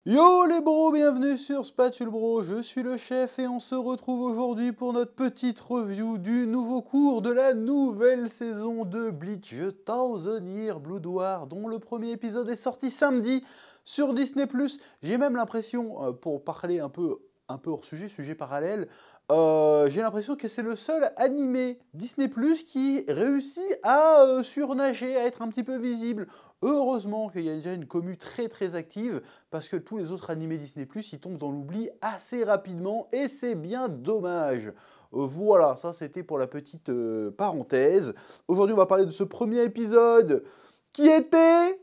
Yo les bros, bienvenue sur Spatule Bro, je suis le chef et on se retrouve aujourd'hui pour notre petite review du nouveau cours de la nouvelle saison de Bleach The Thousand Year Blood War, dont le premier épisode est sorti samedi sur Disney+. J'ai même l'impression, pour parler un peu hors sujet, sujet parallèle, j'ai l'impression que c'est le seul animé Disney+, qui réussit à surnager, à être un petit peu visible. Heureusement qu'il y a déjà une commu très active, parce que tous les autres animés Disney+, ils tombent dans l'oubli assez rapidement, et c'est bien dommage. Voilà, ça c'était pour la petite parenthèse. Aujourd'hui, on va parler de ce premier épisode, qui était...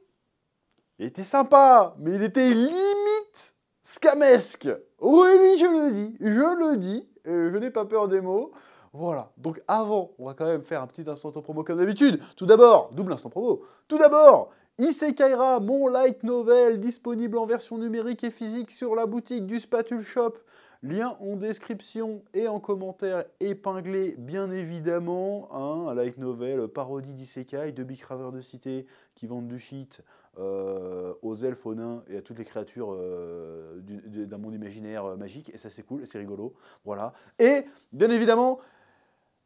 Il était sympa, mais il était limite scamesque. Oui, je le dis, je n'ai pas peur des mots. Voilà, donc avant, on va quand même faire un petit instant promo comme d'habitude. Tout d'abord, double instant promo. Tout d'abord, Isekai'ra, mon light novel disponible en version numérique et physique sur la boutique du Spatule Shop. Lien en description et en commentaire épinglé, bien évidemment. Hein, un light novel, parodie d'Isekai, de big raveurs de cité qui vendent du shit aux elfes, aux nains et à toutes les créatures d'un monde imaginaire magique. Et ça, c'est cool, c'est rigolo. Voilà. Et, bien évidemment,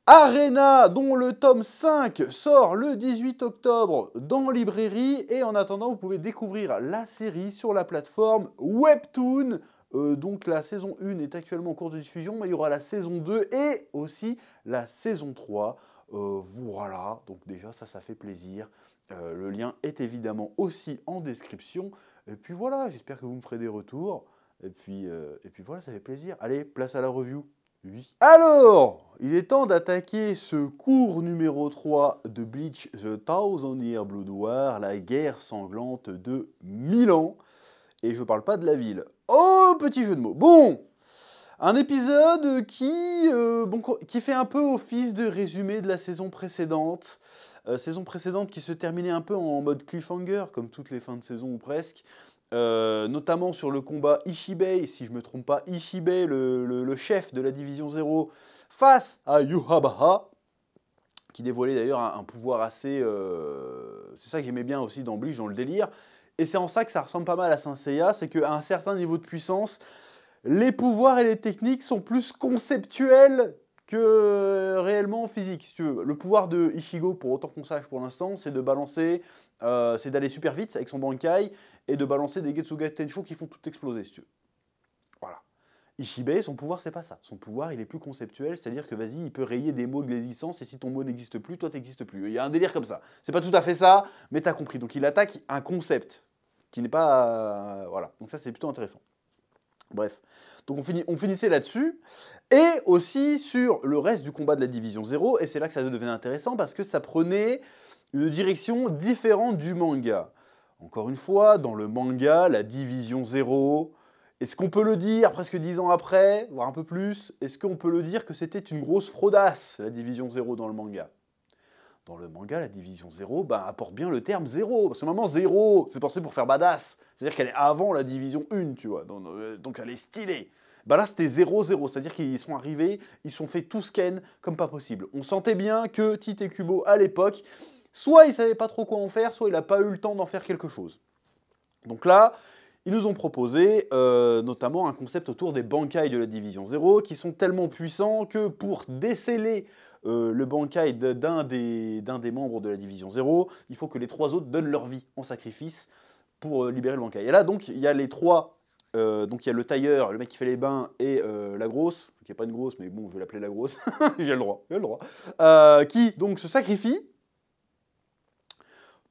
Arena, dont le tome 5 sort le 18 octobre dans librairie. Et en attendant, vous pouvez découvrir la série sur la plateforme Webtoon. Donc la saison 1 est actuellement en cours de diffusion, mais il y aura la saison 2 et aussi la saison 3. Voilà, donc déjà ça fait plaisir. Le lien est évidemment aussi en description. Et puis voilà, j'espère que vous me ferez des retours. Et puis voilà, ça fait plaisir. Allez, place à la review. Oui. Alors, il est temps d'attaquer ce cours numéro 3 de Bleach The Thousand Year Blood War, la guerre sanglante de 1000 ans. Et je parle pas de la ville. Oh, petit jeu de mots. Bon, un épisode qui fait un peu office de résumé de la saison précédente. Saison précédente qui se terminait un peu en mode cliffhanger, comme toutes les fins de saison ou presque. Notamment sur le combat Ishibei, si je ne me trompe pas, Ishibei, le chef de la division 0, face à Yuhabaha, qui dévoilait d'ailleurs un pouvoir assez... c'est ça que j'aimais bien aussi dans Bleach, dans le délire. Et c'est en ça que ça ressemble pas mal à Saint Seiya, c'est qu'à un certain niveau de puissance, les pouvoirs et les techniques sont plus conceptuels que réellement physiques, si tu veux. Le pouvoir de Ichigo, pour autant qu'on sache pour l'instant, c'est de balancer, c'est d'aller super vite avec son Bankai et de balancer des Getsuga Tensho qui font tout exploser, si tu veux. Voilà. Ishibei, son pouvoir, c'est pas ça. Son pouvoir, il est plus conceptuel, c'est-à-dire que vas-y, il peut rayer des mots de l'existence et si ton mot n'existe plus, toi, t'existes plus. Il y a un délire comme ça. C'est pas tout à fait ça, mais t'as compris. Donc il attaque un concept qui n'est pas... voilà. Donc ça, c'est plutôt intéressant. Bref, donc on finissait là-dessus, et aussi sur le reste du combat de la Division 0, et c'est là que ça devenait intéressant, parce que ça prenait une direction différente du manga. Encore une fois, dans le manga, la Division 0, est-ce qu'on peut le dire, presque 10 ans après, voire un peu plus, est-ce qu'on peut le dire que c'était une grosse fraudasse, la Division 0 dans le manga? Dans le manga, la division 0 apporte bien le terme 0. Parce que normalement, 0, c'est pensé pour faire badass. C'est-à-dire qu'elle est avant la division 1, tu vois. Donc elle est stylée. Là, c'était 0-0. C'est-à-dire qu'ils sont arrivés, ils sont fait tous ken comme pas possible. On sentait bien que Tite Kubo, à l'époque, soit il savait pas trop quoi en faire, soit il n'a pas eu le temps d'en faire quelque chose. Donc là, ils nous ont proposé notamment un concept autour des Bankai de la Division 0 qui sont tellement puissants que pour déceler le Bankai d'un des membres de la Division 0, il faut que les 3 autres donnent leur vie en sacrifice pour libérer le Bankai. Et là, donc, il y a les 3... donc il y a le tailleur, le mec qui fait les bains, et la grosse, qui n'est pas une grosse, mais bon, je vais l'appeler la grosse, j'ai le droit, qui donc se sacrifie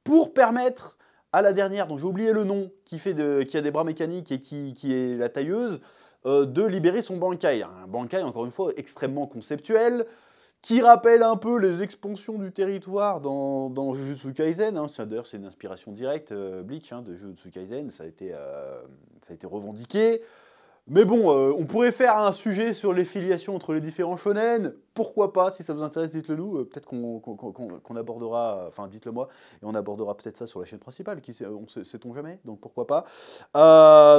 pour permettre à la dernière, dont j'ai oublié le nom, qui a des bras mécaniques et qui est la tailleuse, de libérer son Bankai. Un Bankai, encore une fois, extrêmement conceptuel, qui rappelle un peu les expansions du territoire dans Jujutsu Kaisen. Hein. D'ailleurs, c'est une inspiration directe, Bleach, hein, de Jujutsu Kaisen, ça a été revendiqué. Mais bon, on pourrait faire un sujet sur les filiations entre les différents shonen. Pourquoi pas, si ça vous intéresse, dites-le nous. Peut-être qu'on abordera, enfin dites-le moi, et on abordera peut-être ça sur la chaîne principale, sait-on jamais, donc pourquoi pas.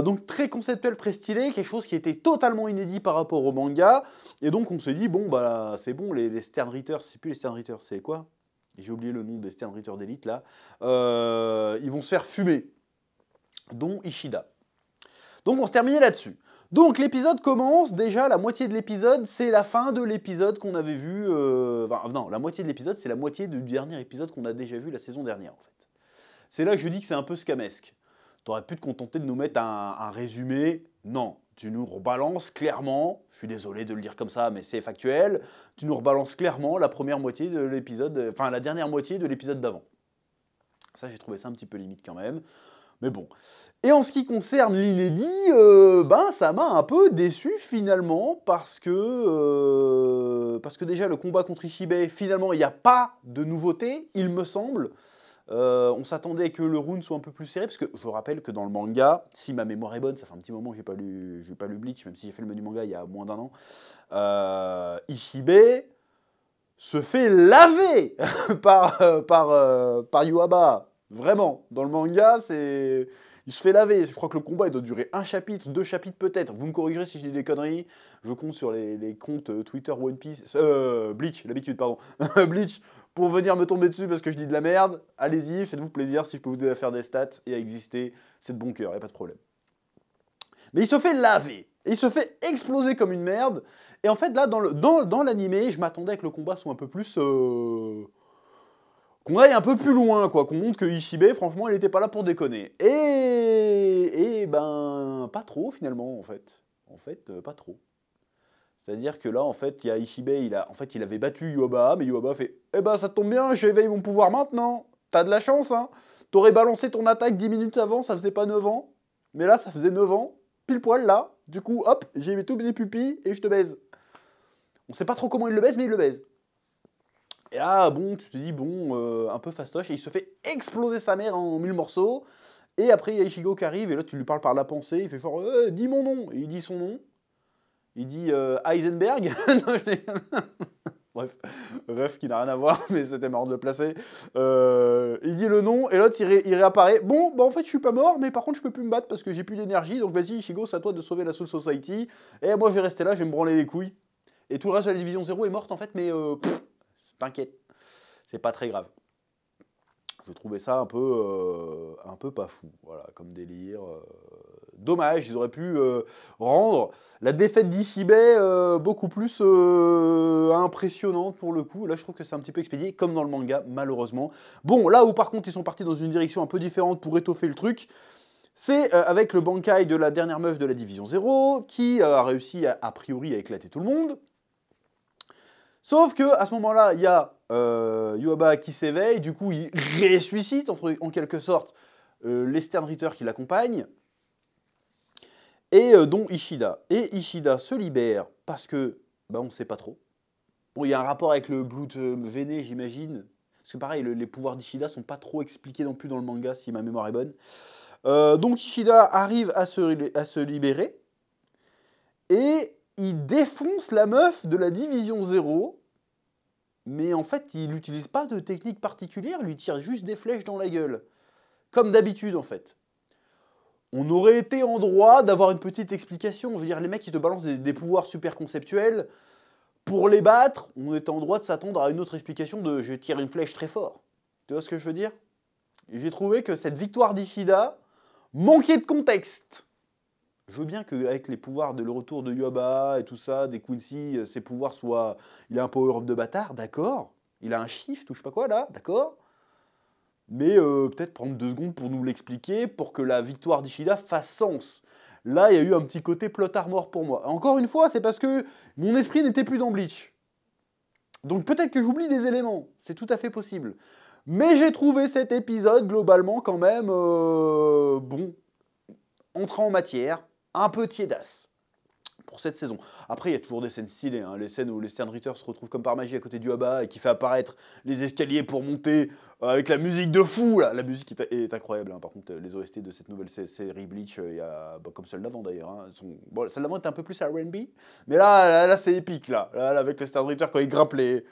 Donc très conceptuel, très stylé, quelque chose qui était totalement inédit par rapport au manga. Et donc on s'est dit, bon, c'est bon, les Stern Readers, c'est plus les Stern Readers, c'est quoi? J'ai oublié le nom des Stern Readers d'élite, là. Ils vont se faire fumer, dont Ishida. Donc on se terminait là-dessus. Donc l'épisode commence, déjà la moitié de l'épisode, c'est la fin de l'épisode qu'on avait vu... Enfin non, la moitié de l'épisode, c'est la moitié du dernier épisode qu'on a déjà vu la saison dernière en fait. C'est là que je dis que c'est un peu scamesque. T'aurais pu te contenter de nous mettre un résumé. Non, tu nous rebalances clairement, je suis désolé de le dire comme ça, mais c'est factuel, tu nous rebalances clairement la première moitié de l'épisode, enfin la dernière moitié de l'épisode d'avant. Ça, j'ai trouvé ça un petit peu limite quand même. Mais bon. Et en ce qui concerne l'inédit, ça m'a un peu déçu finalement, parce que déjà le combat contre Ishibe, finalement, il n'y a pas de nouveauté, il me semble. On s'attendait que le round soit un peu plus serré, parce que je vous rappelle que dans le manga, si ma mémoire est bonne, ça fait un petit moment que j'ai pas lu Bleach, même si j'ai fait le menu manga il y a moins d'un an, Ishibe se fait laver par Yuaba. Vraiment, dans le manga, il se fait laver. Je crois que le combat il doit durer un chapitre, 2 chapitres peut-être. Vous me corrigerez si je dis des conneries. Je compte sur les comptes Twitter One Piece, Bleach, l'habitude, pardon, Bleach, pour venir me tomber dessus parce que je dis de la merde. Allez-y, faites-vous plaisir si je peux vous aider à faire des stats et à exister. C'est de bon cœur, y a pas de problème. Mais il se fait laver. Et il se fait exploser comme une merde. Et en fait, là, dans l'animé, je m'attendais que le combat soit un peu plus... qu'on aille un peu plus loin, quoi. Qu'on montre que Ishibe, franchement, il était pas là pour déconner. Et pas trop, finalement, en fait. En fait, pas trop. C'est-à-dire que là, en fait, il y a Ishibe, il avait battu Yuaba, mais Yuaba a fait « Eh ben, ça tombe bien, j'éveille mon pouvoir maintenant. T'as de la chance, hein. T'aurais balancé ton attaque 10 minutes avant, ça faisait pas 9 ans. Mais là, ça faisait 9 ans. Pile poil, là. Du coup, hop, j'ai mis tous mes pupilles et je te baise. » On sait pas trop comment il le baise, mais il le baise. Et là, bon, tu te dis, bon, un peu fastoche, et il se fait exploser sa mère en 1000 morceaux. Et après, il y a Ichigo qui arrive, et là, tu lui parles par la pensée, il fait genre, dis mon nom. Et il dit son nom. Il dit Heisenberg. Bref, qui n'a rien à voir, mais c'était marrant de le placer. Il dit le nom, et l'autre, il réapparaît. Bon, bah en fait, je suis pas mort, mais par contre, je peux plus me battre parce que j'ai plus d'énergie, donc vas-y, Ichigo, c'est à toi de sauver la Soul Society. Et moi, je vais rester là, je vais me branler les couilles. Et tout le reste de la Division 0 est morte, en fait, mais t'inquiète, c'est pas très grave. Je trouvais ça un peu pas fou, voilà, comme délire. Dommage, ils auraient pu rendre la défaite d'Ishibe beaucoup plus impressionnante pour le coup. Là, je trouve que c'est un petit peu expédié, comme dans le manga, malheureusement. Bon, là où par contre, ils sont partis dans une direction un peu différente pour étoffer le truc, c'est avec le Bankai de la dernière meuf de la Division 0, qui a réussi, a priori, à éclater tout le monde. Sauf que à ce moment-là, il y a Yuaba qui s'éveille, du coup il ressuscite en quelque sorte les Sternritter qui l'accompagnent, et dont Ishida. Et Ishida se libère parce que, on ne sait pas trop. Bon, il y a un rapport avec le Blood Véné, j'imagine. Parce que pareil, les pouvoirs d'Ishida sont pas trop expliqués non plus dans le manga, si ma mémoire est bonne. Donc Ishida arrive à se libérer, et il défonce la meuf de la Division 0, mais en fait, il n'utilise pas de technique particulière, il lui tire juste des flèches dans la gueule. Comme d'habitude, en fait. On aurait été en droit d'avoir une petite explication. Je veux dire, les mecs qui te balancent des pouvoirs super conceptuels, pour les battre, on était en droit de s'attendre à une autre explication de « je tire une flèche très fort ». Tu vois ce que je veux dire? Et j'ai trouvé que cette victoire d'Ishida manquait de contexte. Je veux bien qu'avec les pouvoirs de le retour de Yuaba et tout ça, des Quincy, ses pouvoirs soient... Il a un power-up de bâtard, d'accord. Il a un shift ou je sais pas quoi là, d'accord. Mais peut-être prendre 2 secondes pour nous l'expliquer, pour que la victoire d'Ishida fasse sens. Là, il y a eu un petit côté plot armor pour moi. Encore une fois, c'est parce que mon esprit n'était plus dans Bleach. Donc peut-être que j'oublie des éléments, c'est tout à fait possible. Mais j'ai trouvé cet épisode, globalement, quand même, bon, entrant en matière, un peu tiédasse pour cette saison. Après, il y a toujours des scènes stylées, hein, les scènes où les Sternritter se retrouvent comme par magie à côté du Yuaba et qui fait apparaître les escaliers pour monter avec la musique de fou. Là. La musique est incroyable. Hein. Par contre, les OST de cette nouvelle série Bleach, comme celle d'avant d'ailleurs. Hein, bon, celle d'avant était un peu plus R&B, mais là c'est épique. Là, avec les Sternritter, quand ils grimpent les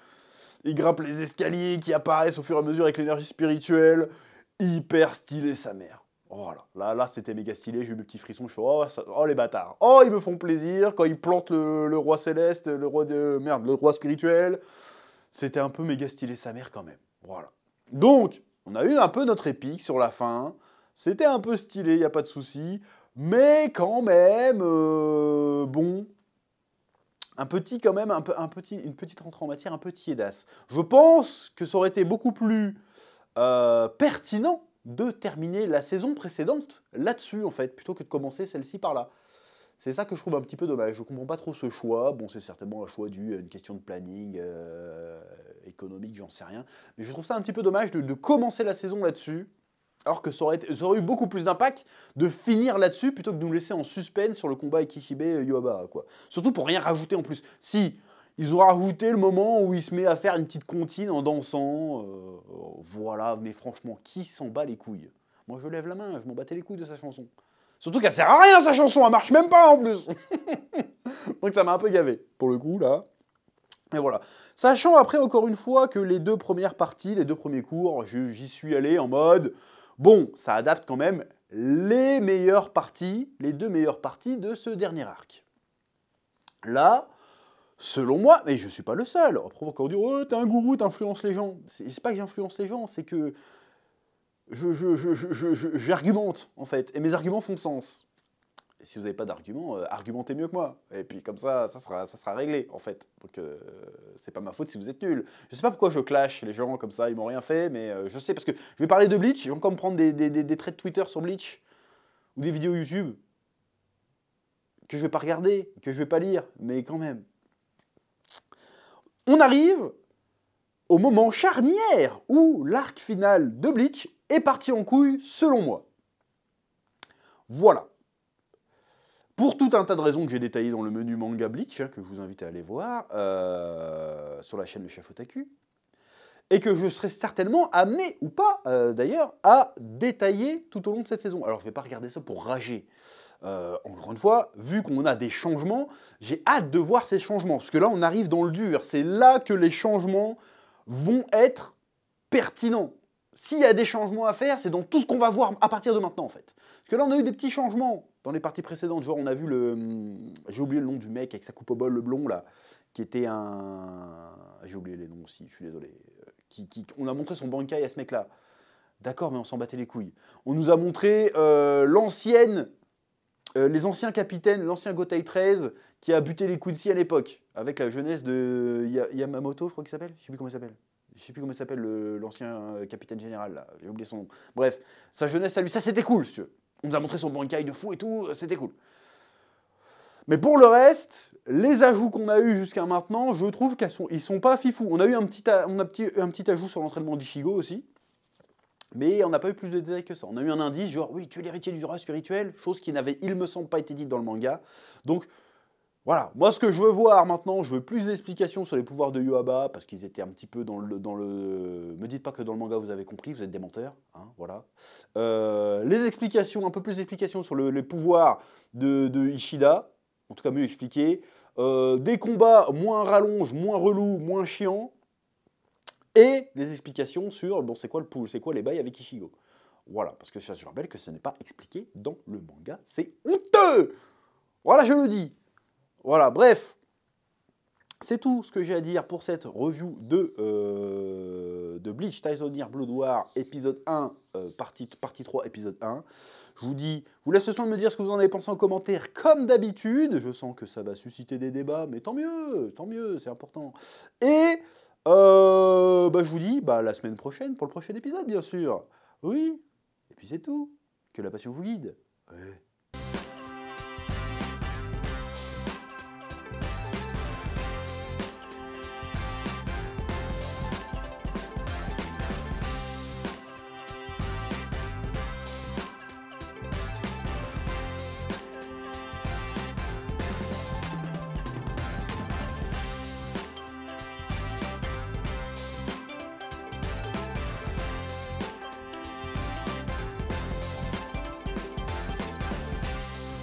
escaliers qui apparaissent au fur et à mesure avec l'énergie spirituelle, hyper stylé sa mère. Oh là, c'était méga stylé, j'ai eu mes petits frissons, je fais oh les bâtards, oh ils me font plaisir, quand ils plantent le roi céleste, le roi spirituel, c'était un peu méga stylé sa mère quand même, voilà. Donc, on a eu un peu notre épique sur la fin, c'était un peu stylé, y a pas de souci, Mais quand même, bon, une petite rentrée en matière un peu tiédasse. Je pense que ça aurait été beaucoup plus pertinent de terminer la saison précédente là-dessus, en fait, plutôt que de commencer celle-ci par là. C'est ça que je trouve un petit peu dommage. Je ne comprends pas trop ce choix. Bon, c'est certainement un choix dû à une question de planning économique, j'en sais rien. Mais je trouve ça un petit peu dommage de commencer la saison là-dessus, alors que ça aurait eu beaucoup plus d'impact de finir là-dessus plutôt que de nous laisser en suspense sur le combat Ikishibe-Yuabara, quoi. Surtout pour rien rajouter en plus. Si, ils ont rajouté le moment où il se met à faire une petite comptine en dansant. Voilà, mais franchement, qui s'en bat les couilles? Moi, je lève la main, je m'en battais les couilles de sa chanson. Surtout qu'elle sert à rien, sa chanson, elle marche même pas en plus. Donc ça m'a un peu gavé, pour le coup, là. Et voilà. Sachant après, encore une fois, que les 2 premières parties, les 2 premiers cours, j'y suis allé en mode... Bon, ça adapte quand même les meilleures parties, les 2 meilleures parties de ce dernier arc. Là, selon moi, mais je ne suis pas le seul. Après, on va encore dire, oh, t'es un gourou, t'influences les gens. C'est pas que j'influence les gens, c'est que j'argumente, en fait. Et mes arguments font sens. Et si vous n'avez pas d'argument, argumentez mieux que moi. Et puis comme ça sera réglé, en fait. Donc c'est pas ma faute si vous êtes nuls. Je sais pas pourquoi je clash les gens comme ça, ils m'ont rien fait, mais je sais, parce que je vais parler de Bleach, ils vont encore me prendre des traits de Twitter sur Bleach, ou des vidéos YouTube, que je vais pas regarder, que je vais pas lire, mais quand même. On arrive au moment charnière où l'arc final de Bleach est parti en couille, selon moi. Voilà. Pour tout un tas de raisons que j'ai détaillées dans le menu Manga Bleach, que je vous invite à aller voir, sur la chaîne Le Chef Otaku, et que je serai certainement amené, ou pas d'ailleurs, à détailler tout au long de cette saison. Alors je ne vais pas regarder ça pour rager. Encore une fois, vu qu'on a des changements, j'ai hâte de voir ces changements, parce que là on arrive dans le dur, c'est là que les changements vont être pertinents. S'il y a des changements à faire, c'est dans tout ce qu'on va voir à partir de maintenant, en fait. Parce que là, on a eu des petits changements dans les parties précédentes. Genre, on a vu j'ai oublié le nom du mec avec sa coupe au bol, le blond, là, qui était un... J'ai oublié les noms aussi, je suis désolé. On a montré son bankai à ce mec-là. D'accord, mais on s'en battait les couilles. On nous a montré les anciens capitaines, l'ancien Gotei 13, qui a buté les Quincy à l'époque, avec la jeunesse de Yamamoto, je crois qu'il s'appelle. Je sais plus comment il s'appelle. Je sais plus comment il s'appelle l'ancien capitaine général, là. J'ai oublié son nom. Bref, sa jeunesse à lui, ça c'était cool, si tu veux. On nous a montré son bankai de fou et tout, c'était cool. Mais pour le reste, les ajouts qu'on a eus jusqu'à maintenant, je trouve qu'ils sont pas fifous. On a eu un petit ajout sur l'entraînement d'Ishigo aussi, mais on n'a pas eu plus de détails que ça. On a eu un indice, genre, oui, tu es l'héritier du Jura spirituel, chose qui n'avait, il me semble, pas été dite dans le manga. Donc, voilà, moi ce que je veux voir maintenant, je veux plus d'explications sur les pouvoirs de Yuaba, parce qu'ils étaient un petit peu dans le... Me dites pas que dans le manga vous avez compris, vous êtes des menteurs, hein, voilà. Les explications, un peu plus d'explications sur les pouvoirs de Ishida, en tout cas mieux expliqués. Des combats moins rallonges, moins relous, moins chiants. Et les explications sur, bon, c'est quoi les bails avec Ichigo. Voilà, parce que je rappelle que ce n'est pas expliqué dans le manga, c'est honteux. Voilà, je le dis. Voilà, bref, c'est tout ce que j'ai à dire pour cette review de Bleach Tyson Blood War, épisode 1, partie 3, épisode 1. Je vous laisse le soin de me dire ce que vous en avez pensé en commentaire, comme d'habitude. Je sens que ça va susciter des débats, mais tant mieux, c'est important. Et je vous dis la semaine prochaine pour le prochain épisode, bien sûr. Oui, et puis c'est tout. Que la passion vous guide. Ouais.